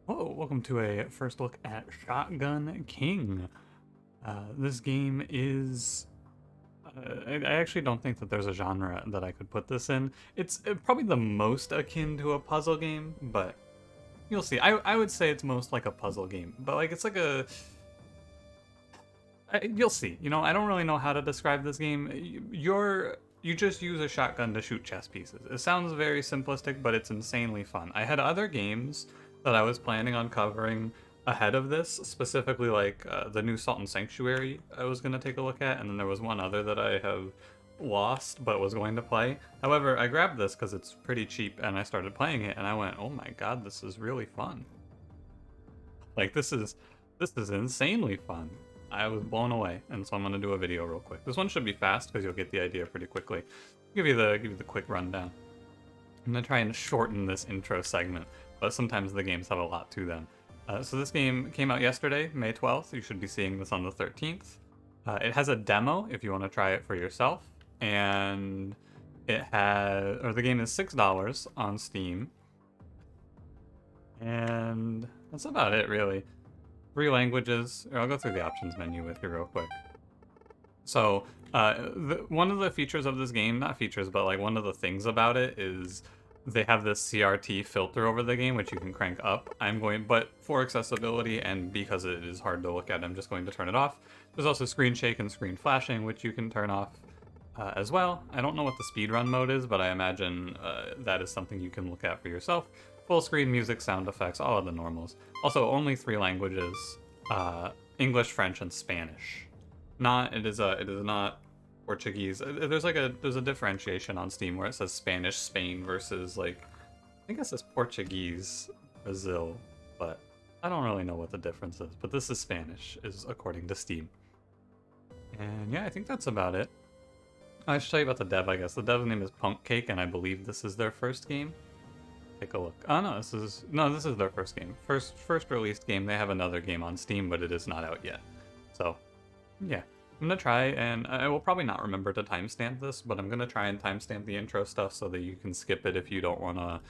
Hello, welcome to a first look at Shotgun King. This game is. I actually don't think that there's a genre that I could put this in. It's probably the most akin to a puzzle game, but you'll see. I would say it's most like a puzzle game, but like it's like a. You'll see. I don't really know how to describe this game. You just use a shotgun to shoot chess pieces. It sounds very simplistic, but it's insanely fun. I had other games that I was planning on covering ahead of this, specifically like the new Salt and Sanctuary I was going to take a look at, and then there was one other that I have lost but was going to play. However, I grabbed this because it's pretty cheap, and I started playing it, and I went, oh my god, this is really fun. Like, this is insanely fun. I was blown away, and so I'm gonna do a video real quick. This one should be fast because you'll get the idea pretty quickly. Give you the quick rundown. I'm gonna try and shorten this intro segment, but sometimes the games have a lot to them. So this game came out yesterday, May 12th. You should be seeing this on the 13th. It has a demo if you want to try it for yourself, and the game is $6 on Steam, and that's about it really. 3 languages. I'll go through the options menu with you real quick. So, one of the features of this game, not features, but like one of the things about it is they have this CRT filter over the game, which you can crank up. But for accessibility and because it is hard to look at, I'm just going to turn it off. There's also screen shake and screen flashing, which you can turn off as well. I don't know what the speedrun mode is, but I imagine that is something you can look at for yourself. Full screen music, sound effects, all of the normals. Also, only 3 languages: English, French, and Spanish. It is not Portuguese. There's a differentiation on Steam where it says Spanish Spain versus like I think it says Portuguese Brazil, but I don't really know what the difference is. But this is Spanish, is according to Steam. And yeah, I think that's about it. I should tell you about the dev, I guess. The dev's name is Punk Cake, and I believe this is their first game. Take a look. Oh no, this is their first game. First released game. They have another game on Steam, but it is not out yet. So, yeah. I'm gonna try, and I will probably not remember to timestamp this, but I'm gonna try and timestamp the intro stuff so that you can skip it if you don't wanna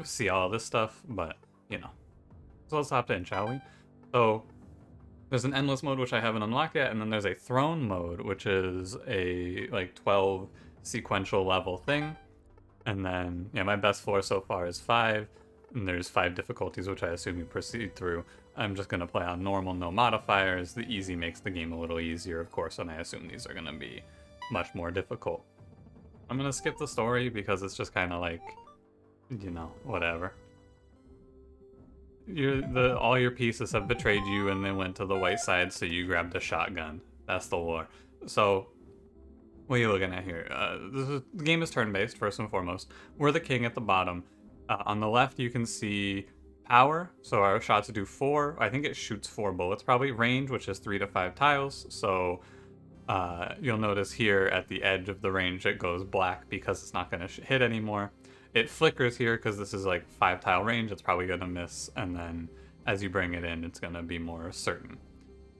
see all this stuff, but, So let's hop in, shall we? So, there's an endless mode, which I haven't unlocked yet, and then there's a throne mode, which is a, 12 sequential level thing. And then, yeah, my best floor so far is 5, and there's 5 difficulties, which I assume you proceed through. I'm just going to play on normal, no modifiers. The easy makes the game a little easier, of course, and I assume these are going to be much more difficult. I'm going to skip the story because it's just kind of like, whatever. All your pieces have betrayed you and they went to the white side, so you grabbed a shotgun. That's the lore. So, what are you looking at here? The game is turn-based, first and foremost. We're the king at the bottom. On the left, you can see power. So our shots do 4. I think it shoots 4 bullets, probably. Range, which is 3 to 5 tiles. So you'll notice here at the edge of the range, it goes black because it's not going to hit anymore. It flickers here because this is like 5-tile range. It's probably going to miss. And then as you bring it in, it's going to be more certain.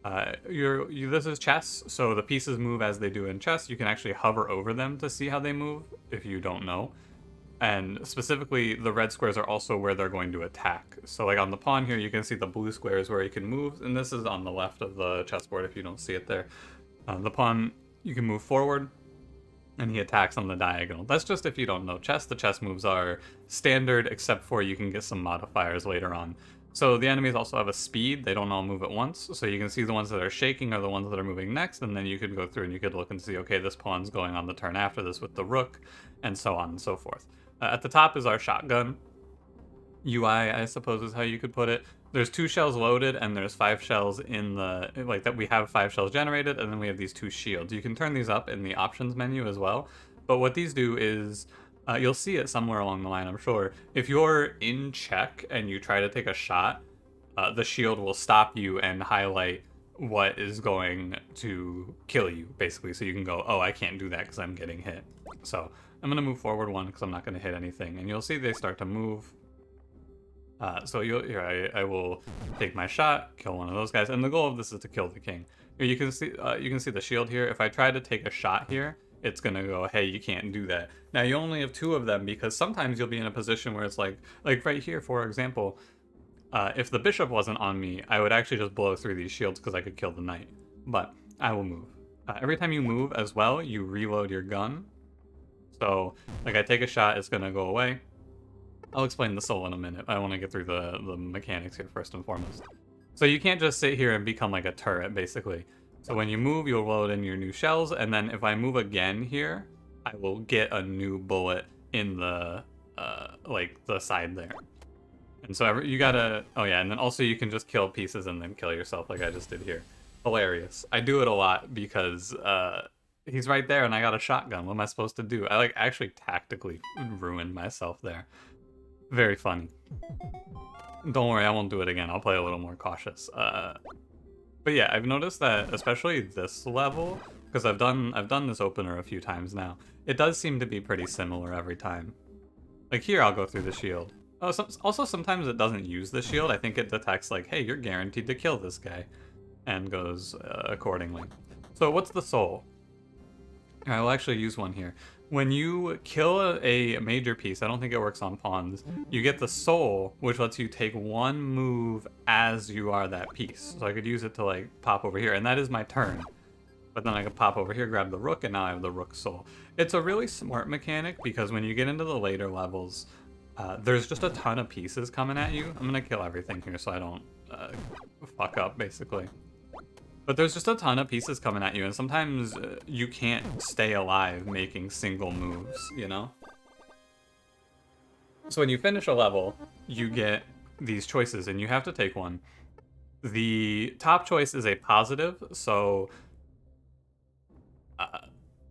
This is chess, so the pieces move as they do in chess. You can actually hover over them to see how they move if you don't know. And specifically, the red squares are also where they're going to attack. So like on the pawn here, you can see the blue squares where he can move, and this is on the left of the chessboard if you don't see it there. The pawn, you can move forward, and he attacks on the diagonal. That's just if you don't know chess. The chess moves are standard, except for you can get some modifiers later on. So the enemies also have a speed. They don't all move at once. So you can see the ones that are shaking are the ones that are moving next, and then you could go through and you could look and see, okay, this pawn's going on the turn after this with the rook, and so on and so forth. At the top is our shotgun. UI, I suppose is how you could put it. There's 2 shells loaded, and there's 5 shells in that we have 5 shells generated, and then we have these 2 shields. You can turn these up in the options menu as well. But what these do is, you'll see it somewhere along the line, I'm sure. If you're in check and you try to take a shot, the shield will stop you and highlight what is going to kill you, basically. So you can go, oh, I can't do that because I'm getting hit. So I'm going to move forward 1 because I'm not going to hit anything. And you'll see they start to move. I will take my shot, kill one of those guys, and the goal of this is to kill the king. Here you can see the shield here. If I try to take a shot here, it's gonna go, hey, you can't do that. Now you only have 2 of them because sometimes you'll be in a position where it's like right here, for example, if the bishop wasn't on me, I would actually just blow through these shields because I could kill the knight. But I will move. Every time you move as well, you reload your gun. So, like, I take a shot, it's gonna go away. I'll explain the soul in a minute. I want to get through the mechanics here first and foremost. So you can't just sit here and become like a turret, basically. So when you move, you'll load in your new shells, and then if I move again here, I will get a new bullet in the, like, the side there. And so you gotta... Oh yeah, and then also you can just kill pieces and then kill yourself like I just did here. Hilarious. I do it a lot because, he's right there and I got a shotgun. What am I supposed to do? I, like, actually tactically ruined myself there. Very funny. Don't worry, I won't do it again. I'll play a little more cautious. But yeah, I've noticed that, especially this level, because I've done this opener a few times now, it does seem to be pretty similar every time. Like here, I'll go through the shield. Oh, also sometimes it doesn't use the shield. I think it detects like, hey, you're guaranteed to kill this guy, and goes accordingly. So what's the soul? I will actually use one here. When you kill a major piece, I don't think it works on pawns, you get the soul, which lets you take one move as you are that piece. So I could use it to, like, pop over here, and that is my turn. But then I could pop over here, grab the rook, and now I have the rook soul. It's a really smart mechanic, because when you get into the later levels, there's just a ton of pieces coming at you. I'm gonna kill everything here so I don't fuck up, basically. But there's just a ton of pieces coming at you, and sometimes you can't stay alive making single moves, you know? So when you finish a level, you get these choices, and you have to take one. The top choice is a positive, so...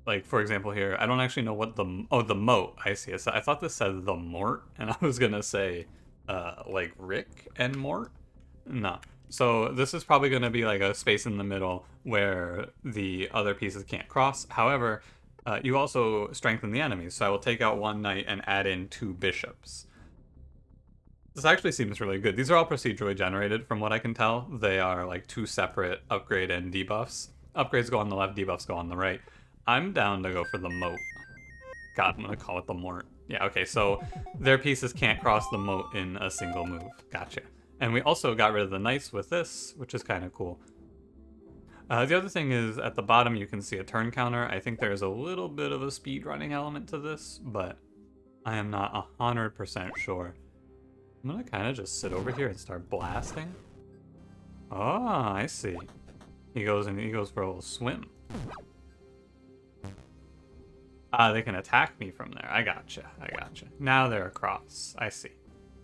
like, for example here, I don't actually know what the... Oh, the moat, I see. I thought this said the mort, and I was gonna say, like, Rick and Mort? No. So this is probably going to be like a space in the middle where the other pieces can't cross. However, you also strengthen the enemies. So I will take out one knight and add in 2 bishops. This actually seems really good. These are all procedurally generated from what I can tell. They are like 2 separate upgrade and debuffs. Upgrades go on the left, debuffs go on the right. I'm down to go for the moat. God, I'm going to call it the mort. Yeah, okay, so their pieces can't cross the moat in a single move. Gotcha. And we also got rid of the knights with this, which is kind of cool. The other thing is, at the bottom you can see a turn counter. I think there's a little bit of a speed running element to this, but I am not 100% sure. I'm gonna kind of just sit over here and start blasting. Oh, I see. He goes for a little swim. Ah, they can attack me from there. I gotcha. Now they're across. I see.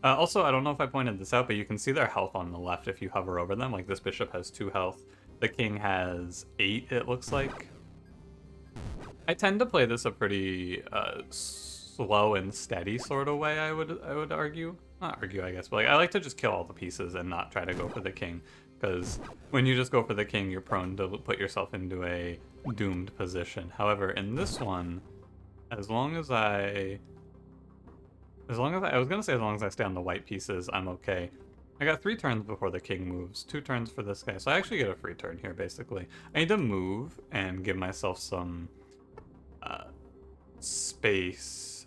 Also, I don't know if I pointed this out, but you can see their health on the left if you hover over them. Like, this bishop has 2 health. The king has 8, it looks like. I tend to play this a pretty slow and steady sort of way, I would argue. Not argue, I guess, but like, I like to just kill all the pieces and not try to go for the king. Because when you just go for the king, you're prone to put yourself into a doomed position. However, in this one, as long as I was gonna say as long as I stay on the white pieces, I'm okay. I got 3 turns before the king moves, 2 turns for this guy, so I actually get a free turn here, basically. I need to move and give myself some space.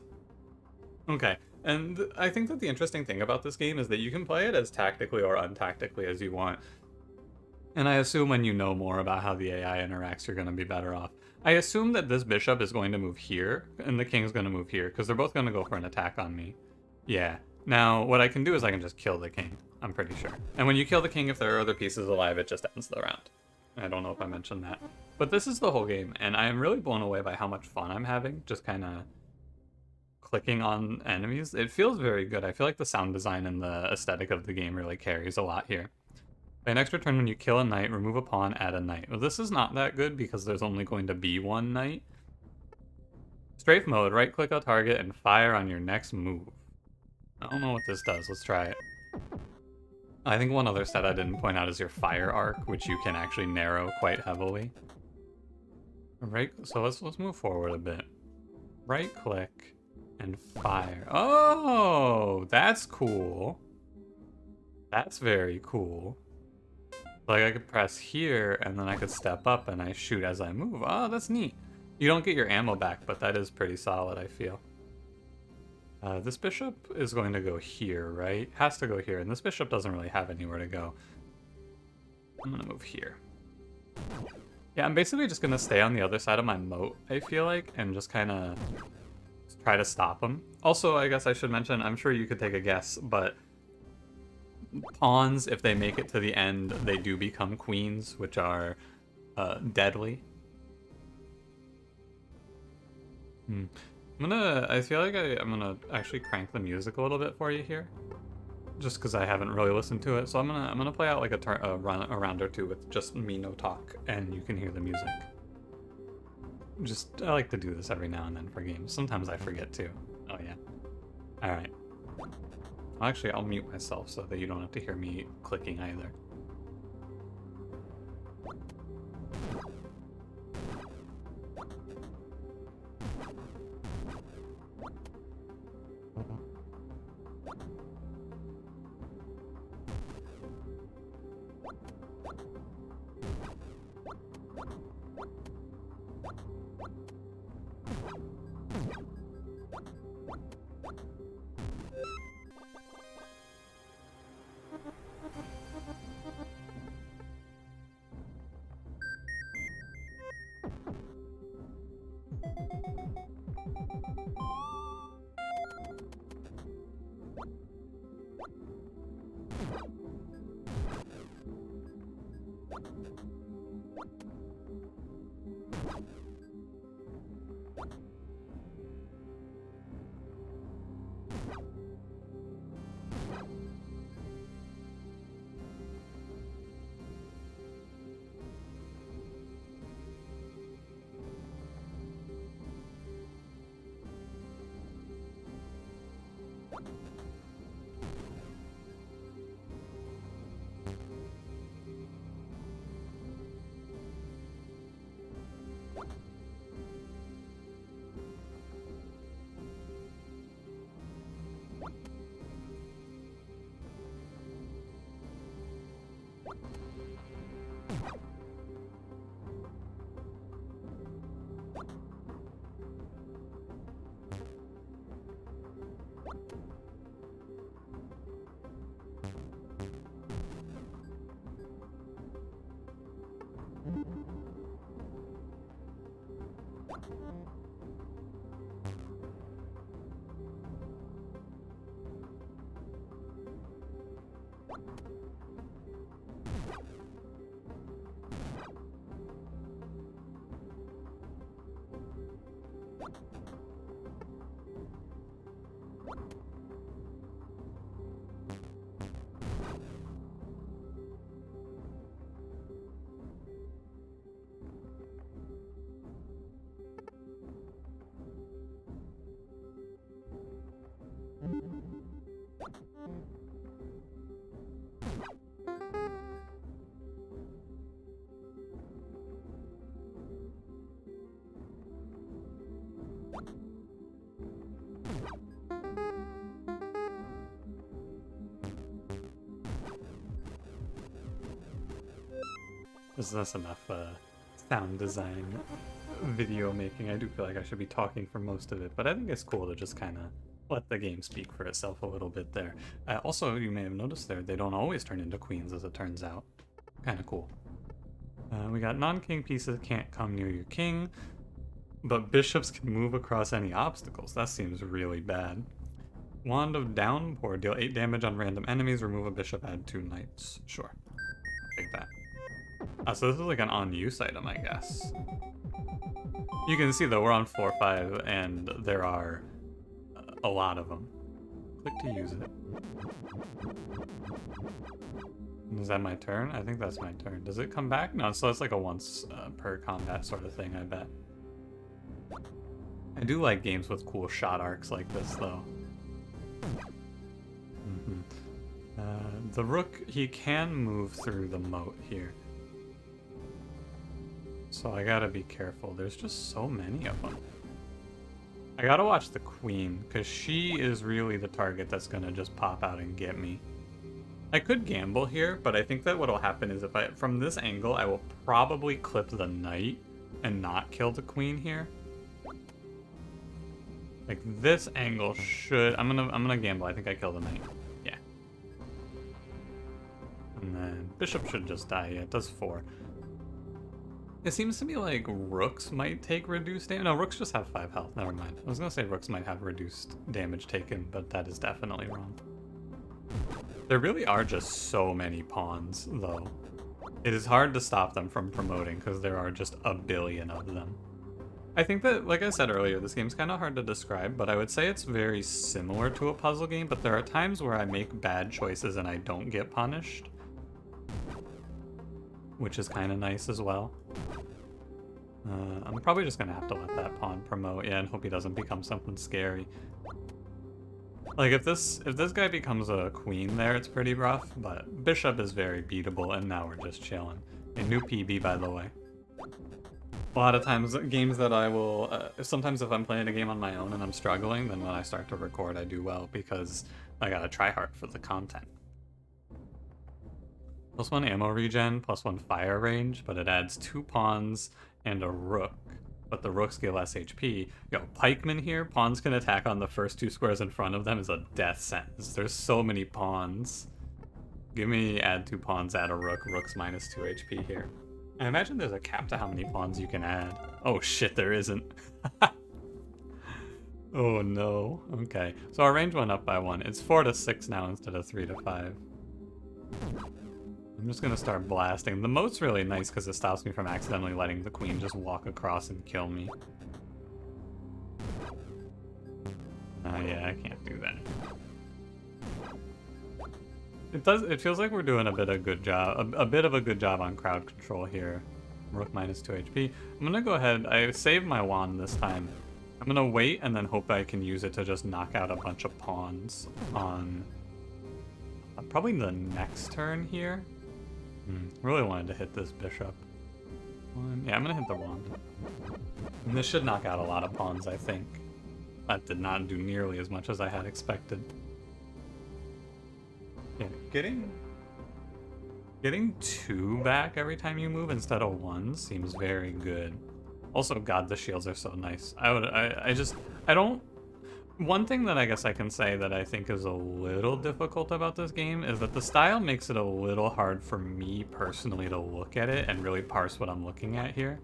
Okay, and I think that the interesting thing about this game is that you can play it as tactically or untactically as you want. And I assume when you know more about how the AI interacts, you're going to be better off. I assume that this bishop is going to move here, and the king's going to move here, because they're both going to go for an attack on me. Yeah. Now, what I can do is I can just kill the king, I'm pretty sure. And when you kill the king, if there are other pieces alive, it just ends the round. I don't know if I mentioned that. But this is the whole game, and I am really blown away by how much fun I'm having, just kind of clicking on enemies. It feels very good. I feel like the sound design and the aesthetic of the game really carries a lot here. By an extra turn, when you kill a knight, remove a pawn, add a knight. Well, this is not that good because there's only going to be 1 knight. Strafe mode, right-click a target and fire on your next move. I don't know what this does. Let's try it. I think one other stat I didn't point out is your fire arc, which you can actually narrow quite heavily. Right, so let's move forward a bit. Right-click and fire. Oh, that's cool. That's very cool. Like, I could press here, and then I could step up, and I shoot as I move. Oh, that's neat. You don't get your ammo back, but that is pretty solid, I feel. This bishop is going to go here, right? Has to go here, and this bishop doesn't really have anywhere to go. I'm gonna move here. Yeah, I'm basically just gonna stay on the other side of my moat, I feel like, and just kind of try to stop him. Also, I guess I should mention, I'm sure you could take a guess, but pawns, if they make it to the end, they do become queens, which are deadly. I feel like I'm gonna actually crank the music a little bit for you here, just because I haven't really listened to it. So I'm gonna play out like a round or two with just me, no talk, and you can hear the music. I like to do this every now and then for games. Sometimes I forget too. Oh yeah. All right. Actually, I'll mute myself so that you don't have to hear me clicking either. That's enough sound design video making. I do feel like I should be talking for most of it, but I think it's cool to just kind of let the game speak for itself a little bit there. Also, you may have noticed there, they don't always turn into queens, as it turns out. Kind of cool. We got non-king pieces can't come near your king, but bishops can move across any obstacles. That seems really bad. Wand of Downpour, deal 8 damage on random enemies, remove a bishop, add 2 knights. Sure. Take that. So this is like an on-use item, I guess. You can see though, we're on 4-5, and there are a lot of them. Click to use it. Is that my turn? I think that's my turn. Does it come back? No, so it's like a once per combat sort of thing, I bet. I do like games with cool shot arcs like this, though. The rook, he can move through the moat here. So I gotta be careful. There's just so many of them. I gotta watch the queen, because she is really the target that's gonna just pop out and get me. I could gamble here, but I think that what'll happen is from this angle, I will probably clip the knight and not kill the queen here. Like this angle should. I'm gonna gamble. I think I kill the knight. Yeah. And then bishop should just die. Yeah, it does 4. It seems to me like rooks might take reduced damage. No, rooks just have 5 health. Never mind. I was gonna say rooks might have reduced damage taken, but that is definitely wrong. There really are just so many pawns, though. It is hard to stop them from promoting because there are just a billion of them. I think that, like I said earlier, this game's kind of hard to describe, but I would say it's very similar to a puzzle game, but there are times where I make bad choices and I don't get punished, which is kind of nice as well. I'm probably just gonna have to let that pawn promote, yeah, and hope he doesn't become something scary. Like, if this guy becomes a queen there, it's pretty rough, but bishop is very beatable, and now we're just chilling. A new PB, by the way. A lot of times, games that I will... sometimes if I'm playing a game on my own and I'm struggling, then when I start to record, I do well, because I gotta try hard for the content. +1 ammo regen, +1 fire range, but it adds 2 pawns and a rook. But the rooks get less HP. Yo, pikemen here, pawns can attack on the first 2 squares in front of them is a death sentence. There's so many pawns. Give me add 2 pawns, add a rook. Rook's -2 HP here. I imagine there's a cap to how many pawns you can add. Oh shit, there isn't. Oh no. Okay, so our range went up by 1. It's 4 to 6 now instead of 3 to 5. I'm just gonna start blasting. The moat's really nice because it stops me from accidentally letting the queen just walk across and kill me. Yeah, I can't do that. It feels like we're doing a bit of a good job on crowd control here. Rook -2 HP. I'm gonna go ahead, I saved my wand this time. I'm gonna wait and then hope I can use it to just knock out a bunch of pawns on probably the next turn here. Really wanted to hit this bishop. Yeah, I'm gonna hit the wand. And this should knock out a lot of pawns, I think. That did not do nearly as much as I had expected. Yeah, getting 2 back every time you move instead of 1 seems very good. Also, God, the shields are so nice. I don't... One thing that I guess I can say that I think is a little difficult about this game is that the style makes it a little hard for me personally to look at it and really parse what I'm looking at here.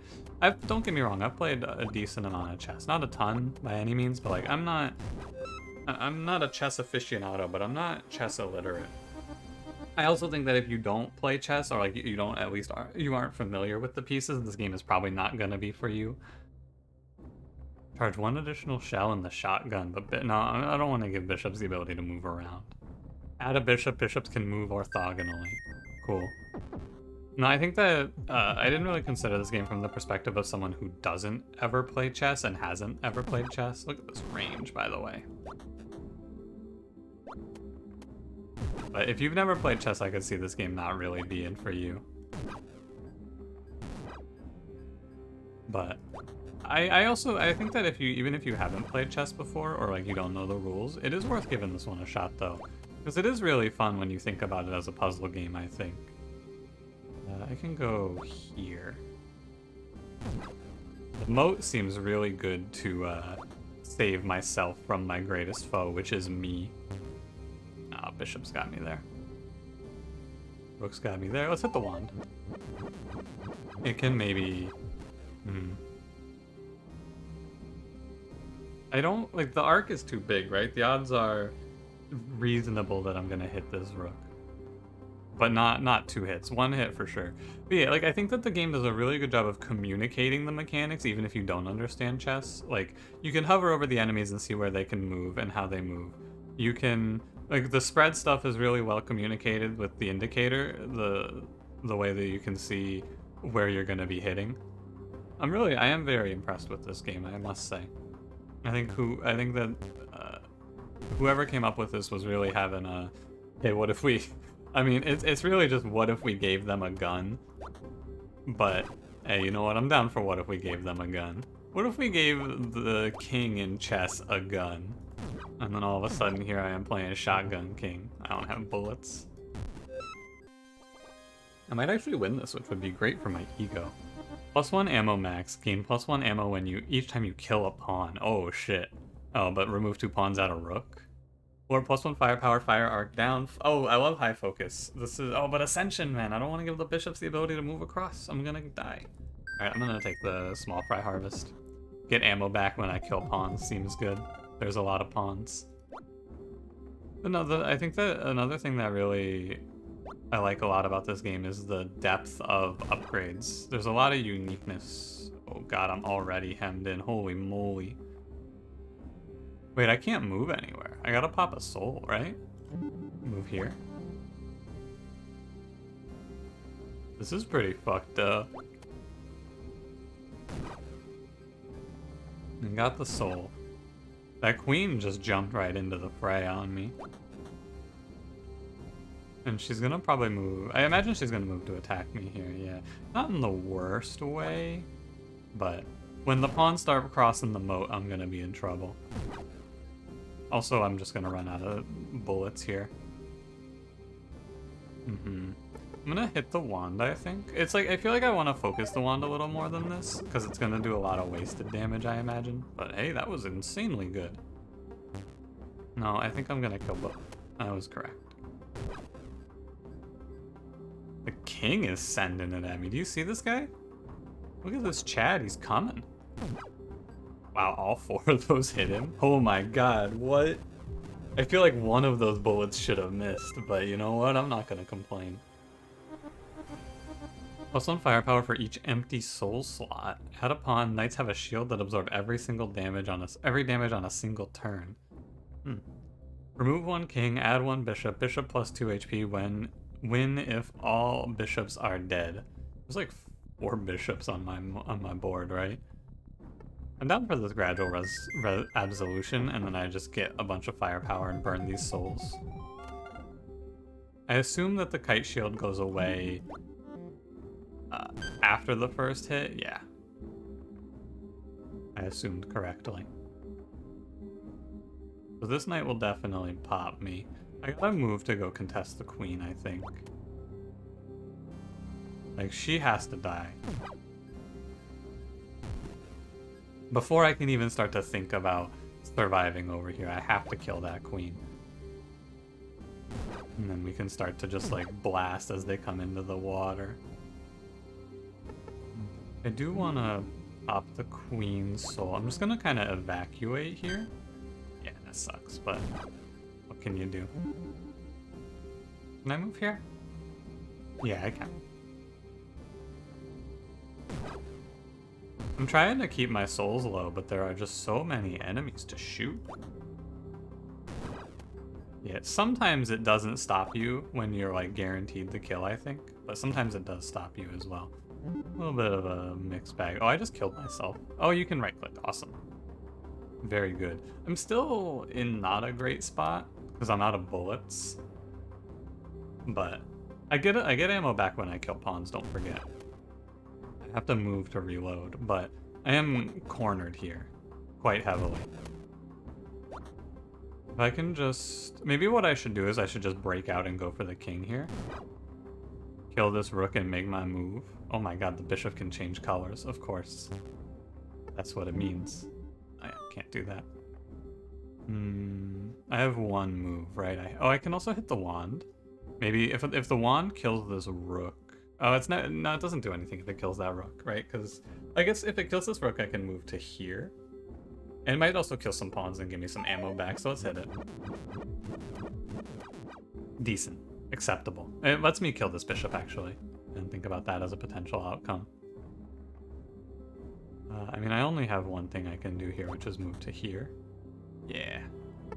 Don't get me wrong, I've played a decent amount of chess. Not a ton by any means, but like I'm not a chess aficionado, but I'm not chess illiterate. I also think that if you don't play chess, or like you don't you aren't familiar with the pieces, this game is probably not gonna be for you. Charge 1 additional shell in the shotgun, but no, I don't want to give bishops the ability to move around. Add a bishop, bishops can move orthogonally. Cool. No, I think that I didn't really consider this game from the perspective of someone who doesn't ever play chess and hasn't ever played chess. Look at this range, by the way. But if you've never played chess, I could see this game not really being for you. But I think that even if you haven't played chess before, or like you don't know the rules, it is worth giving this one a shot though. Because it is really fun when you think about it as a puzzle game, I think. I can go here. The moat seems really good to save myself from my greatest foe, which is me. Ah, bishop's got me there. Rook's got me there. Let's hit the wand. It can maybe... I don't... Like, the arc is too big, right? The odds are reasonable that I'm gonna hit this rook. But not 2 hits. 1 hit for sure. But yeah, like, I think that the game does a really good job of communicating the mechanics, even if you don't understand chess. Like, you can hover over the enemies and see where they can move and how they move. You can... Like, the spread stuff is really well communicated with the indicator, the way that you can see where you're gonna be hitting. I am very impressed with this game, I must say. I think that whoever came up with this was really having a, hey, what if we... I mean, it's really just what if we gave them a gun? But, hey, you know what? I'm down for what if we gave them a gun. What if we gave the king in chess a gun? And then all of a sudden here I am playing Shotgun King. I don't have bullets. I might actually win this, which would be great for my ego. +1 ammo max. Gain +1 ammo when each time you kill a pawn. Oh shit. Oh, but remove 2 pawns out of rook. Or +1 firepower, fire arc down. Oh, I love high focus. This is... Oh, but ascension, man. I don't want to give the bishops the ability to move across. I'm gonna die. Alright, I'm gonna take the small fry harvest. Get ammo back when I kill pawns. Seems good. There's a lot of pawns. I think that another thing that really I like a lot about this game is the depth of upgrades. There's a lot of uniqueness. Oh god, I'm already hemmed in. Holy moly. Wait, I can't move anywhere. I gotta pop a soul, right? Move here. This is pretty fucked up. And got the soul. That queen just jumped right into the fray on me. And she's gonna probably move. I imagine she's gonna move to attack me here, yeah. Not in the worst way, but when the pawns start crossing the moat, I'm gonna be in trouble. Also, I'm just gonna run out of bullets here. I'm gonna hit the wand, I think. It's like, I feel like I want to focus the wand a little more than this, because it's gonna do a lot of wasted damage, I imagine. But hey, that was insanely good. No, I think I'm gonna kill both. I was correct. The king is sending it at me. Do you see this guy? Look at this Chad, he's coming. Wow, all 4 of those hit him? Oh my god, what? I feel like one of those bullets should have missed, but you know what? I'm not gonna complain. +1 firepower for each empty soul slot. Add a pawn, knights have a shield that absorb every damage on a single turn. Remove 1 king, add 1 bishop, bishop +2 HP win if all bishops are dead. There's like 4 bishops on my board, right? I'm down for this gradual absolution, and then I just get a bunch of firepower and burn these souls. I assume that the kite shield goes away after the first hit. Yeah. I assumed correctly. So this knight will definitely pop me. I gotta move to go contest the queen, I think. Like, she has to die. Before I can even start to think about surviving over here, I have to kill that queen. And then we can start to just, like, blast as they come into the water. I do want to pop the queen's soul. I'm just going to kind of evacuate here. Yeah, that sucks, but what can you do? Can I move here? Yeah, I can. I'm trying to keep my souls low, but there are just so many enemies to shoot. Yeah, sometimes it doesn't stop you when you're like guaranteed the kill, I think. But sometimes it does stop you as well. A little bit of a mixed bag. Oh, I just killed myself. Oh, you can right click. Awesome. Very good. I'm still in not a great spot because I'm out of bullets. But I get ammo back when I kill pawns, don't forget. I have to move to reload, but I am cornered here quite heavily. If I can just... Maybe what I should do is I should just break out and go for the king here. Kill this rook and make my move. Oh my god, the bishop can change colors, of course. That's what it means. I can't do that. I have 1 move, right? I can also hit the wand. Maybe if the wand kills this rook... Oh, it's not. No, it doesn't do anything if it kills that rook, right? Because I guess if it kills this rook, I can move to here. And it might also kill some pawns and give me some ammo back, so let's hit it. Decent. Acceptable. It lets me kill this bishop, actually. And think about that as a potential outcome. I mean, I only have 1 thing I can do here, which is move to here. Yeah.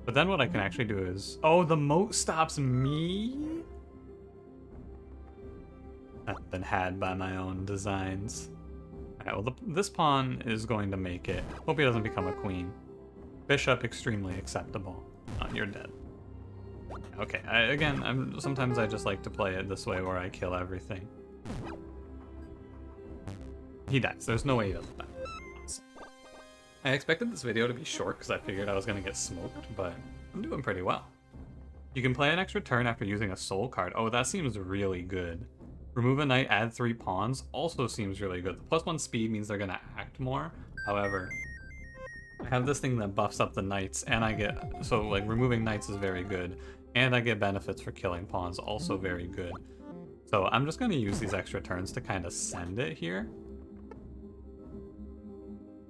But then what I can actually do is... Oh, the moat stops me? I've been had by my own designs. Alright, well, this pawn is going to make it. Hope he doesn't become a queen. Bishop, extremely acceptable. Oh, you're dead. Okay, sometimes I just like to play it this way where I kill everything. He dies. There's no way he doesn't die. I expected this video to be short because I figured I was going to get smoked, but I'm doing pretty well. You can play an extra turn after using a soul card. Oh, that seems really good. Remove a knight, add 3 pawns, also seems really good. The +1 speed means they're gonna act more. However, I I have this thing that buffs up the knights, and I get... So, like, removing knights is very good, and I get benefits for killing pawns, also very good. So I'm just going to use these extra turns to kind of send it here.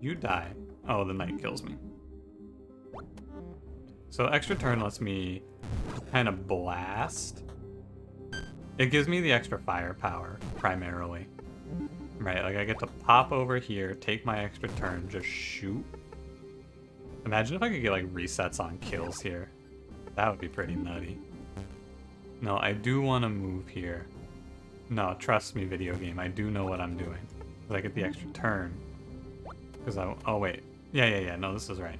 You die. Oh, the knight kills me. So extra turn lets me kind of blast. It gives me the extra firepower, primarily. Right, like I get to pop over here, take my extra turn, just shoot. Imagine if I could get like resets on kills here. That would be pretty nutty. No, I do want to move here. No, trust me, video game, I do know what I'm doing. But I get the extra turn. Because oh wait. Yeah, no, this is right.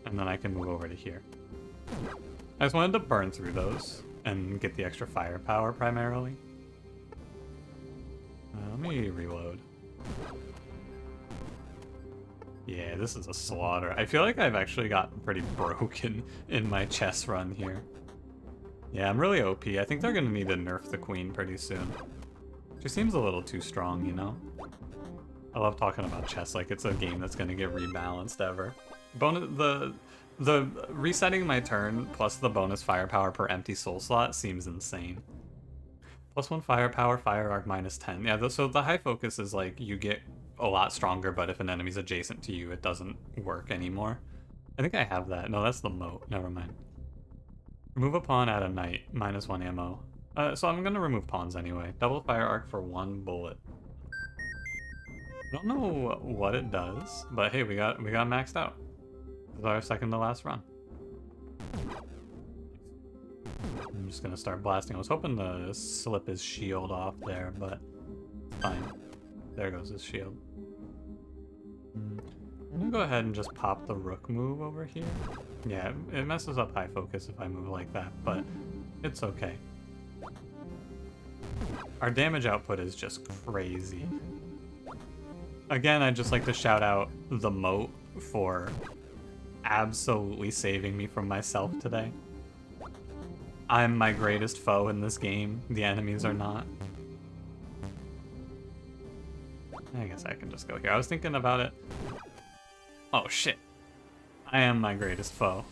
And then I can move over to here. I just wanted to burn through those and get the extra firepower primarily. Let me reload. Yeah, this is a slaughter. I feel like I've actually gotten pretty broken in my chess run here. Yeah, I'm really OP. I think they're gonna need to nerf the queen pretty soon. She seems a little too strong, you know? I love talking about chess like it's a game that's gonna get rebalanced ever. The resetting my turn plus the bonus firepower per empty soul slot seems insane. +1 firepower, fire arc -10. Yeah, so the high focus is like you get a lot stronger, but if an enemy's adjacent to you, it doesn't work anymore. I think I have that. No, that's the moat. Never mind. Remove a pawn, add a knight. -1 ammo. So I'm gonna remove pawns anyway. Double fire arc for 1 bullet. I don't know what it does, but hey, we got maxed out. This is our second to last run. I'm just gonna start blasting. I was hoping to slip his shield off there, but fine. There goes his shield. I'm gonna go ahead and just pop the rook move over here. Yeah, it messes up high focus if I move like that, but it's okay. Our damage output is just crazy. Again, I'd just like to shout out the moat for absolutely saving me from myself today. I'm my greatest foe in this game. The enemies are not. I guess I can just go here. I was thinking about it. Oh, shit. I am my greatest foe.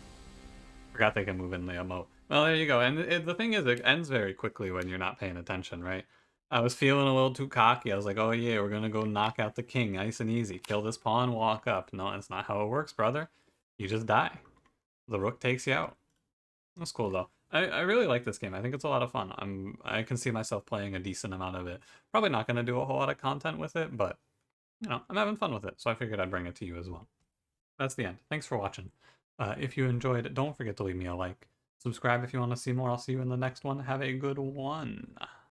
Forgot they can move in the emote. Well, there you go. And the thing is, it ends very quickly when you're not paying attention, right? I was feeling a little too cocky. I was like, oh yeah, we're gonna go knock out the king. Nice and easy. Kill this pawn, walk up. No, that's not how it works, brother. You just die. The rook takes you out. That's cool, though. I really like this game. I think it's a lot of fun. I can see myself playing a decent amount of it. Probably not going to do a whole lot of content with it, but, you know, I'm having fun with it, so I figured I'd bring it to you as well. That's the end. Thanks for watching. If you enjoyed it, don't forget to leave me a like. Subscribe if you want to see more. I'll see you in the next one. Have a good one.